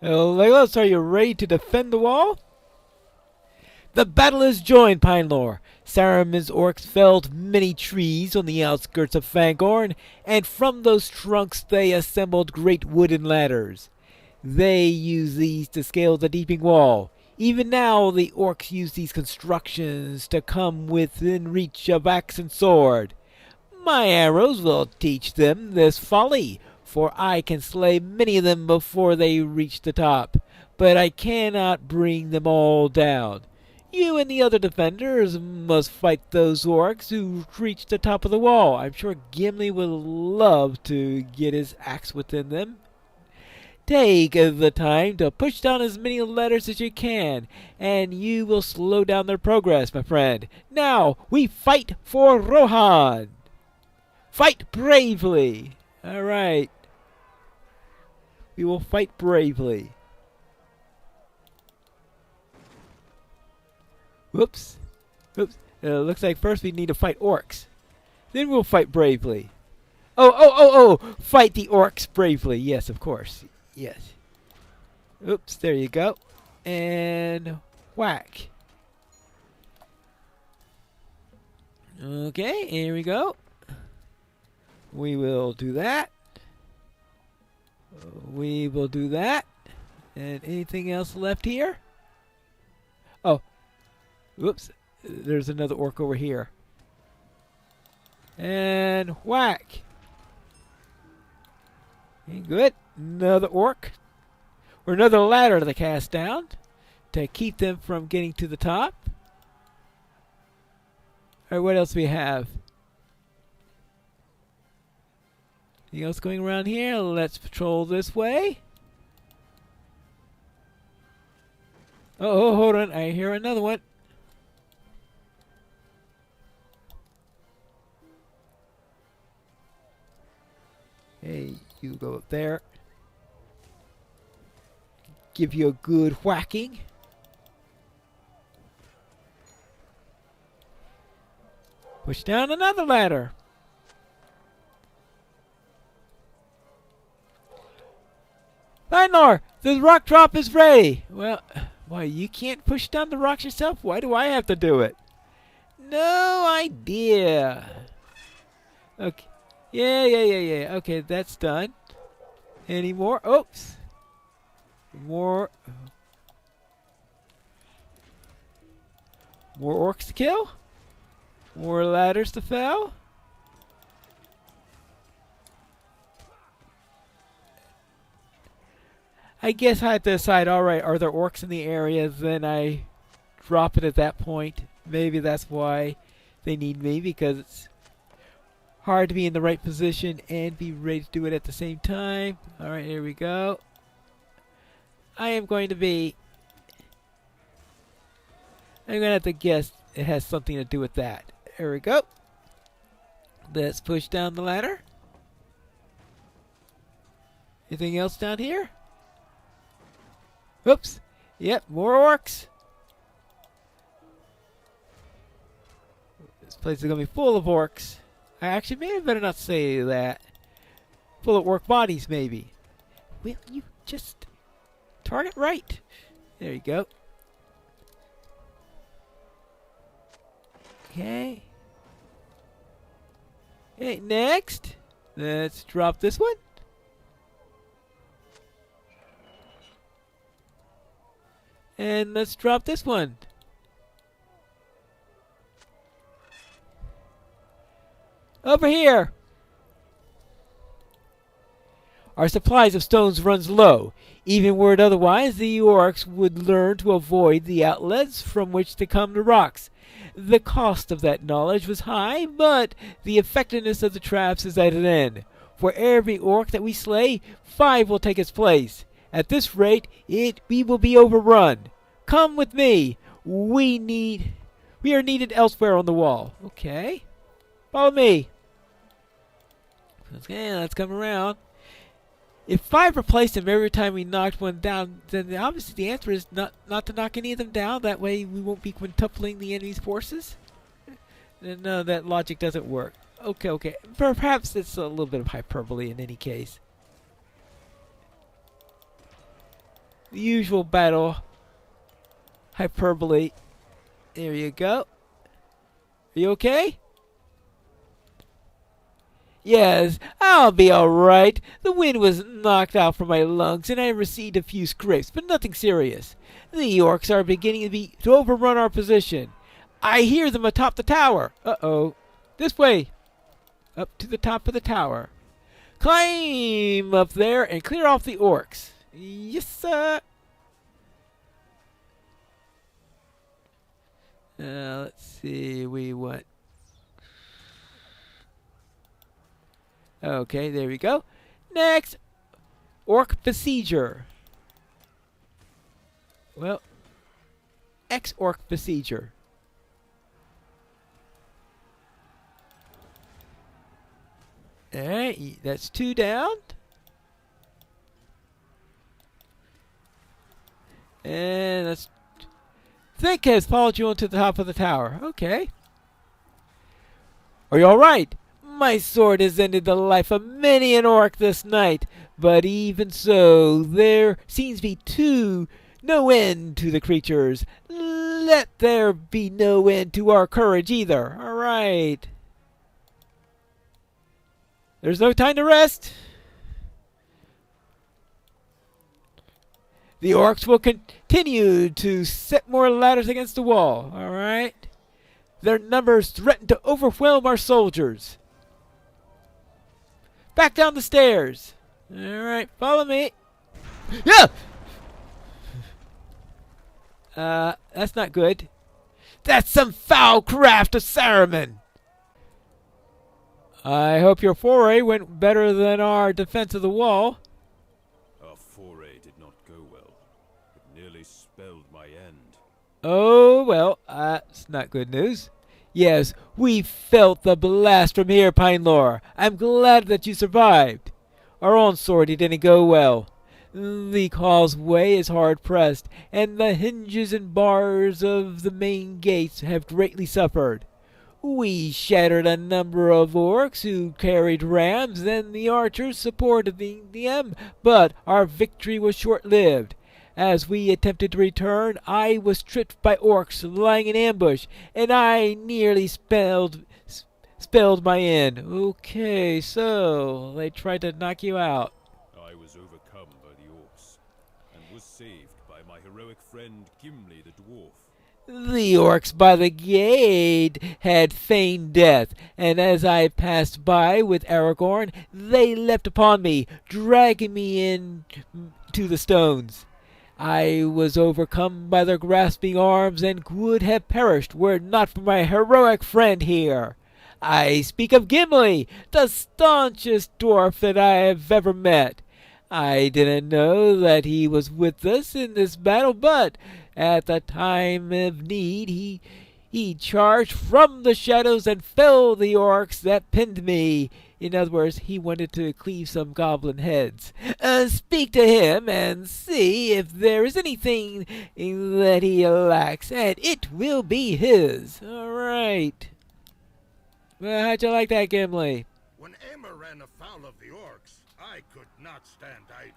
Legolas, are you ready to defend the wall? The battle is joined, Pinelore. Saruman's orcs felled many trees on the outskirts of Fangorn, and from those trunks they assembled great wooden ladders. They use these to scale the deeping wall. Even now, the orcs use these constructions to come within reach of axe and sword. My arrows will teach them this folly, for I can slay many of them before they reach the top, but I cannot bring them all down. You and the other defenders must fight those orcs who reach the top of the wall. I'm sure Gimli would love to get his axe within them. Take the time to push down as many letters as you can, and you will slow down their progress, my friend. Now, we fight for Rohan! Fight bravely! Alright. We will fight bravely. Whoops. Oops. Looks like first we need to fight orcs. Then we'll fight bravely. Oh! Fight the orcs bravely. Yes, of course. Yes. Oops, there you go. And whack. Okay, here we go. We will do that. We will do that. And anything else left here? Oh. Whoops. There's another orc over here. And whack. Okay, good. Another orc. Or another ladder to cast down to keep them from getting to the top. Alright, what else do we have? Anything else going around here? Let's patrol this way. Oh, hold on. I hear another one. Hey, you go up there. Give you a good whacking. Push down another ladder. Landlord, the rock drop is ready. Well, why, you can't push down the rocks yourself? Why do I have to do it? No idea. Okay. Yeah. Okay, that's done. Any more? Oops. More orcs to kill? More ladders to fell? I guess I have to decide, alright, are there orcs in the area? Then I drop it at that point. Maybe that's why they need me, because it's hard to be in the right position and be ready to do it at the same time. Alright, here we go. I'm going to have to guess it has something to do with that. There we go. Let's push down the ladder. Anything else down here? Oops. Yep, more orcs. This place is going to be full of orcs. I actually maybe better not say that. Full of orc bodies, maybe. Will you just target right? There you go. Okay. Okay, next. Let's drop this one. And let's drop this one. Over here. Our supplies of stones runs low. Even were it otherwise, the orcs would learn to avoid the outlets from which to come the rocks. The cost of that knowledge was high, but the effectiveness of the traps is at an end. For every orc that we slay, 5 will take its place. At this rate, we will be overrun. Come with me. We are needed elsewhere on the wall. Okay. Follow me. Okay, let's come around. If 5 replaced them every time we knocked one down, then obviously the answer is not to knock any of them down. That way we won't be quintupling the enemy's forces. No, that logic doesn't work. Okay. Perhaps it's a little bit of hyperbole in any case. the usual battle hyperbole. There you go. Are you okay? Yes, I'll be alright. The wind was knocked out from my lungs and I received a few scrapes, but nothing serious. The orcs are beginning to overrun our position. I hear them atop the tower. Uh-oh. This way. Up to the top of the tower. Climb up there and clear off the orcs. Yes, sir. Let's see. We want... Okay, there we go. Next, Orc Besieger. Well, X-Orc Besieger. Alright, that's 2 down. And let's... Thick has followed you onto the top of the tower. Okay. Are you alright? My sword has ended the life of many an orc this night, but even so, there seems to be no end to the creatures. Let there be no end to our courage either. All right. There's no time to rest. The orcs will continue to set more ladders against the wall. All right. Their numbers threaten to overwhelm our soldiers. Back down the stairs. Alright, follow me. Yeah! That's not good. That's some foul craft of Saruman! I hope your foray went better than our defense of the wall. Our foray did not go well. It nearly spelled my end. Oh, well, that's not good news. Yes, we felt the blast from here, Pinelore. I'm glad that you survived. Our own sortie didn't go well. The causeway is hard pressed, and the hinges and bars of the main gates have greatly suffered. We shattered a number of orcs who carried rams, and the archers supported them, but our victory was short-lived. As we attempted to return, I was tripped by orcs lying in ambush, and I nearly spelled my end. Okay, so they tried to knock you out. I was overcome by the orcs, and was saved by my heroic friend Gimli the dwarf. The orcs by the gate had feigned death, and as I passed by with Aragorn, they leapt upon me, dragging me in to the stones. I was overcome by their grasping arms and would have perished were it not for my heroic friend here. I speak of Gimli, the staunchest dwarf that I have ever met. I didn't know that he was with us in this battle, but at the time of need he charged from the shadows and felled the orcs that pinned me. In other words, he wanted to cleave some goblin heads. Speak to him and see if there is anything that he lacks, and it will be his. All right. Well, how'd you like that, Gimli? When Éomer ran afoul of the orcs, I could not stand idle.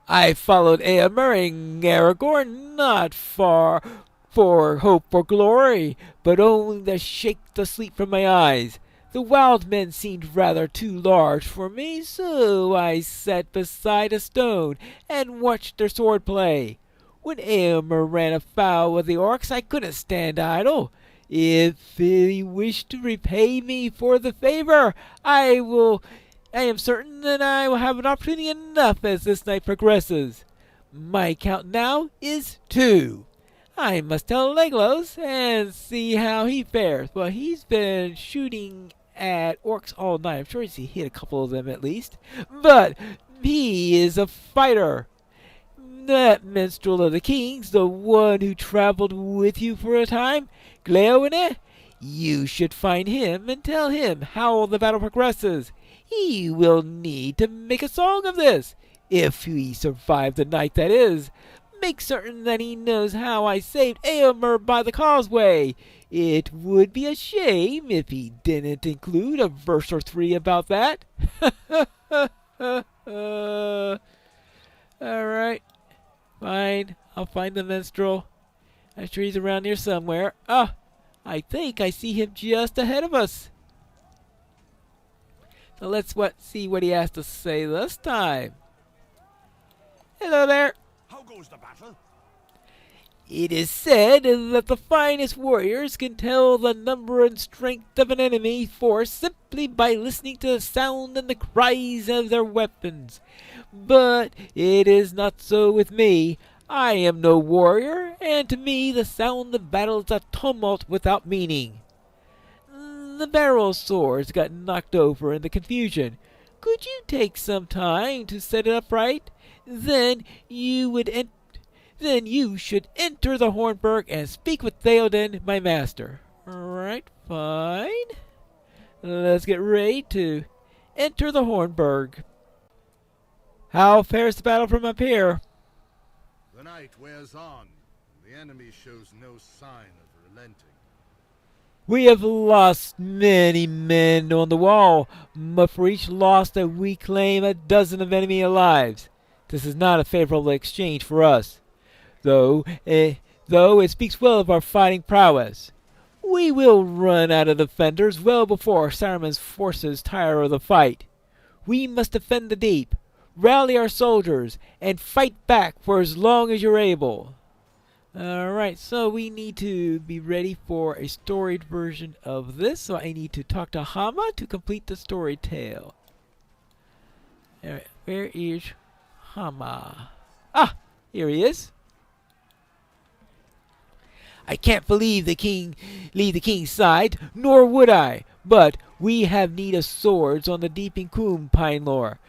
I followed Éomer and Aragorn not far for hope or glory, but only to shake the sleep from my eyes. The wild men seemed rather too large for me, so I sat beside a stone and watched their sword play. When Éomer ran afoul of the orcs, I couldn't stand idle. If he wished to repay me for the favor, I am certain that I will have an opportunity enough as this night progresses. My count now is 2. I must tell Legolas and see how he fares. Well, he's been shooting at orcs all night. I'm sure he's hit a couple of them at least. But he is a fighter. That minstrel of the kings, the one who traveled with you for a time, Gléoine, you should find him and tell him how the battle progresses. He will need to make a song of this, if he survived the night, that is. Make certain that he knows how I saved Éomer by the causeway. It would be a shame if he didn't include a verse or 3 about that. All right. Fine, I'll find the minstrel. I'm sure he's around here somewhere. Ah, I think I see him just ahead of us. So let's see what he has to say this time. Hello there. How goes the battle? It is said that the finest warriors can tell the number and strength of an enemy force simply by listening to the sound and the cries of their weapons. But it is not so with me. I am no warrior, and to me the sound of battle is a tumult without meaning. The barrel of swords got knocked over in the confusion. Could you take some time to set it up right? Then you should enter the Hornburg and speak with Theoden, my master. Alright, fine. Let's get ready to enter the Hornburg. How fares the battle from up here? The night wears on, and the enemy shows no sign of relenting. We have lost many men on the wall, but for each loss that we claim a dozen of enemy lives. This is not a favorable exchange for us, though it speaks well of our fighting prowess. We will run out of defenders well before Saruman's forces tire of the fight. We must defend the deep, rally our soldiers, and fight back for as long as you're able. Alright, so we need to be ready for a storied version of this, so I need to talk to Hama to complete the story tale. Alright, where is Hama? Ah, here he is. I can't leave the king's side, nor would I, but we have need of swords on the Deeping Combe, Pinelore.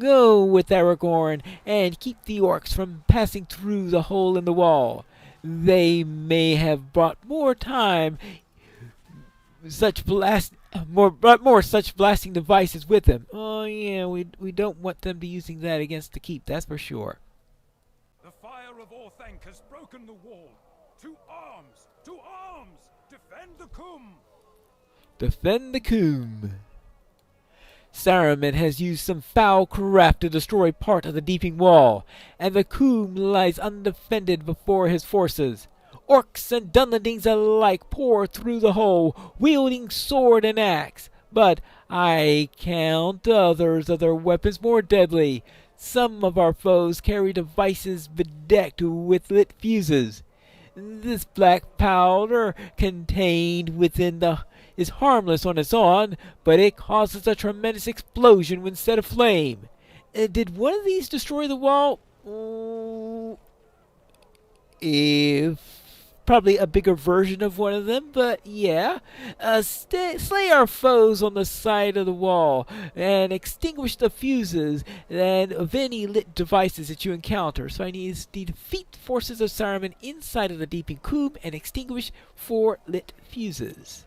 Go with Aragorn and keep the orcs from passing through the hole in the wall. They may have brought more such blasting devices with them. Oh yeah, we don't want them to using that against the keep, that's for sure. The fire of Orthanc has broken the wall. To arms! To arms! Defend the Combe! Defend the Combe. Saruman has used some foul craft to destroy part of the Deeping Wall, and the Combe lies undefended before his forces. Orcs and Dunlendings alike pour through the hole, wielding sword and axe, but I count others of their weapons more deadly. Some of our foes carry devices bedecked with lit fuses. This black powder contained within is harmless on its own, but it causes a tremendous explosion when set aflame. Did one of these destroy the wall? Probably a bigger version of one of them, but yeah. Slay our foes on the side of the wall and extinguish the fuses and of any lit devices that you encounter. So I need to defeat forces of Saruman inside of the Deeping Combe and extinguish 4 lit fuses.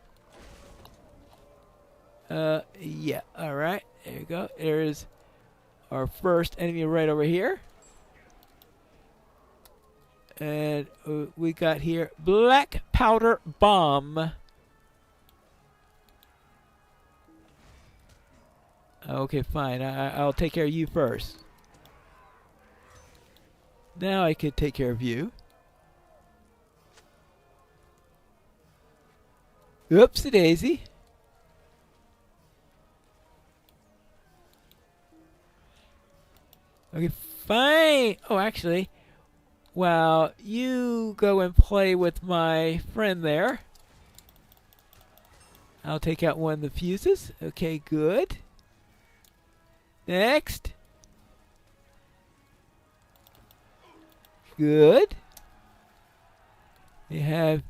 Yeah, alright, there you go. There's our first enemy right over here. And we got here Black Powder Bomb. Okay, fine. I'll take care of you first. Now I could take care of you. Oopsie daisy. Okay, fine. Oh, actually, well, you go and play with my friend there. I'll take out one of the fuses. Okay, good. Next. Good. We have...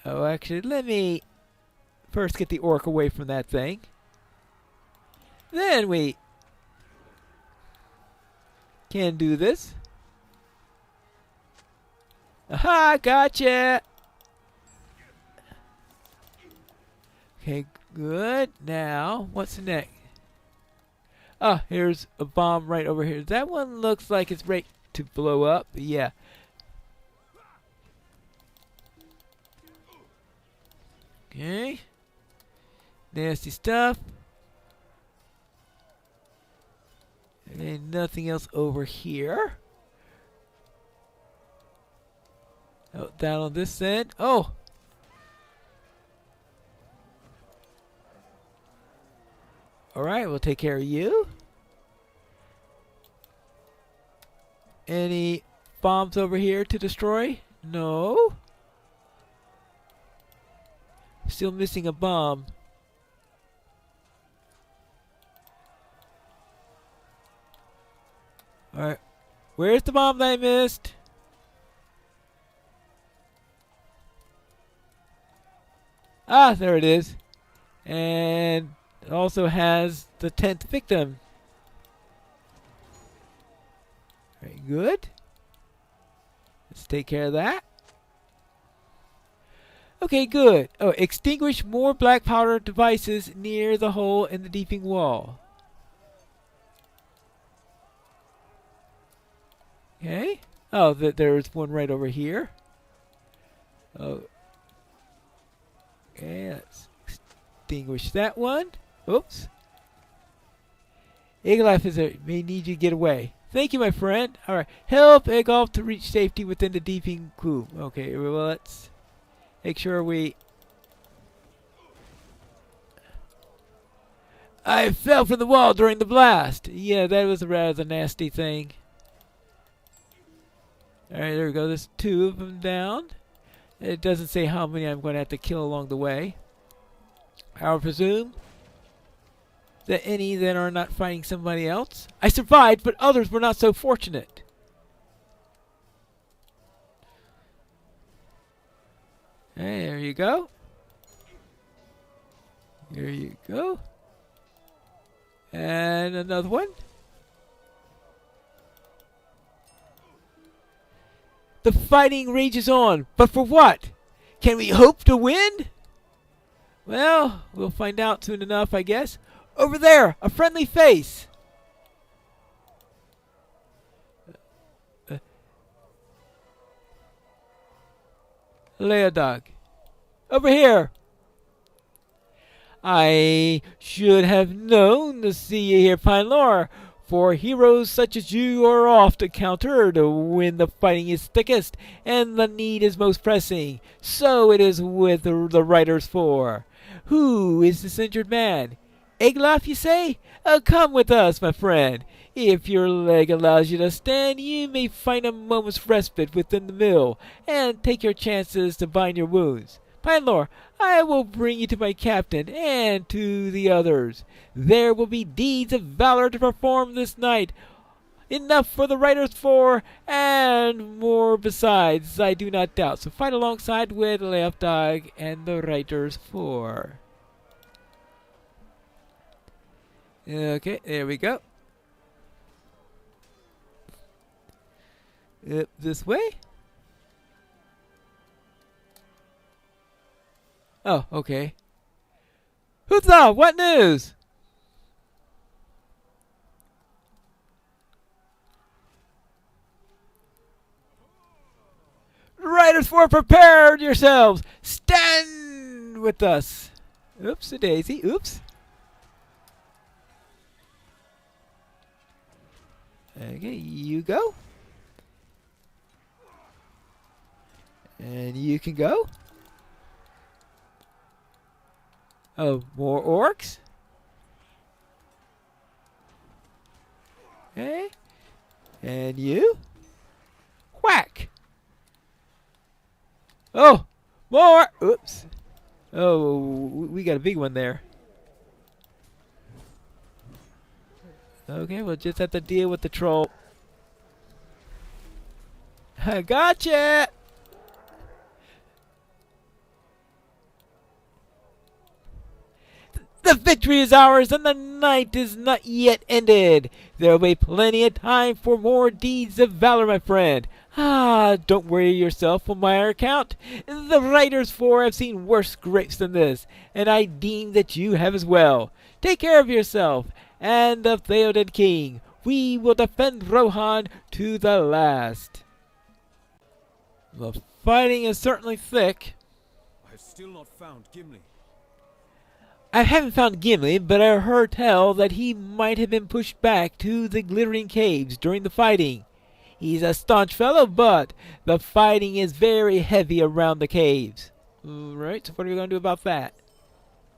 Oh, actually, let me first get the orc away from that thing. Then we can do this. Aha, gotcha! Okay, good. Now, what's next? Oh, here's a bomb right over here. That one looks like it's ready to blow up. Yeah. Okay. Nasty stuff. And nothing else over here. Oh, down on this end. Oh! Alright, we'll take care of you. Any bombs over here to destroy? No. Still missing a bomb. Alright. Where's the bomb that I missed? Ah, there it is. And it also has the 10th victim. Very good. Let's take care of that. Okay, good. Oh, extinguish more black powder devices near the hole in the deeping wall. Okay. Oh, there's one right over here. Oh. Okay, let's extinguish that one. Oops. Eagle-Life may need you to get away. Thank you, my friend. Alright. Help Egolf to reach safety within the deeping coop. Okay, well, let's make sure we... I fell from the wall during the blast. Yeah, that was a rather nasty thing. Alright, there we go. There's 2 of them down. It doesn't say how many I'm going to have to kill along the way. I would presume that any that are not fighting somebody else. I survived, but others were not so fortunate. Hey, there you go. There you go. And another one. The fighting rages on, but for what? Can we hope to win? Well, we'll find out soon enough, I guess. Over there, a friendly face. Leodog. Over here. I should have known to see you here, Pinelor. For heroes such as you are oft encountered when the fighting is thickest and the need is most pressing. So it is with the writers for. Who is this injured man? Egloff, you say? Come with us, my friend. If your leg allows you to stand, you may find a moment's respite within the mill, and take your chances to bind your wounds. Pinelor, I will bring you to my captain and to the others. There will be deeds of valor to perform this night. Enough for the writers for, and more besides, I do not doubt. So fight alongside with Leofdog and the writers for. Okay, there we go. Up this way. Oh, okay. Huzzah! What news? Riders for, prepare yourselves! Stand with us! Oops, a daisy. Oops. Okay, you go. And you can go. Oh, more orcs? Okay. And you? Whack! Oh! More! Oops. Oh, we got a big one there. Okay, we'll just have to deal with the troll. I gotcha! The victory is ours, and the night is not yet ended. There will be plenty of time for more deeds of valor, my friend. Ah, don't worry yourself on my account. The writers for have seen worse scrapes than this, and I deem that you have as well. Take care of yourself, and the Theoden King. We will defend Rohan to the last. The fighting is certainly thick. I have still not found Gimli. I haven't found Gimli, but I heard tell that he might have been pushed back to the glittering caves during the fighting. He's a staunch fellow, but the fighting is very heavy around the caves. Alright, so what are we going to do about that?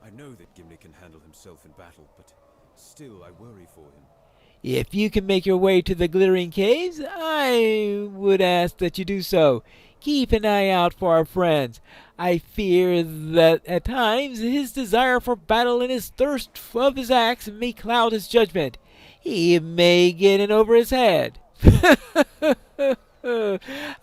I know that Gimli can handle himself in battle, but still I worry for him. If you can make your way to the glittering caves, I would ask that you do so. Keep an eye out for our friends. I fear that at times his desire for battle and his thirst of his axe may cloud his judgment. He may get in over his head.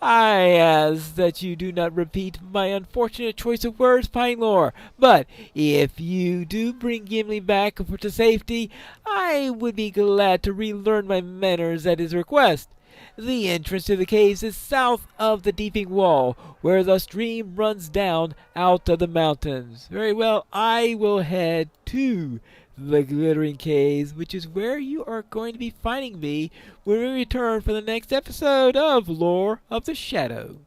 I ask that you do not repeat my unfortunate choice of words, Pinelore. But if you do bring Gimli back to safety, I would be glad to relearn my manners at his request. The entrance to the caves is south of the deeping wall, where the stream runs down out of the mountains. Very well, I will head to the glittering caves, which is where you are going to be finding me when we return for the next episode of Lore of the Shadow.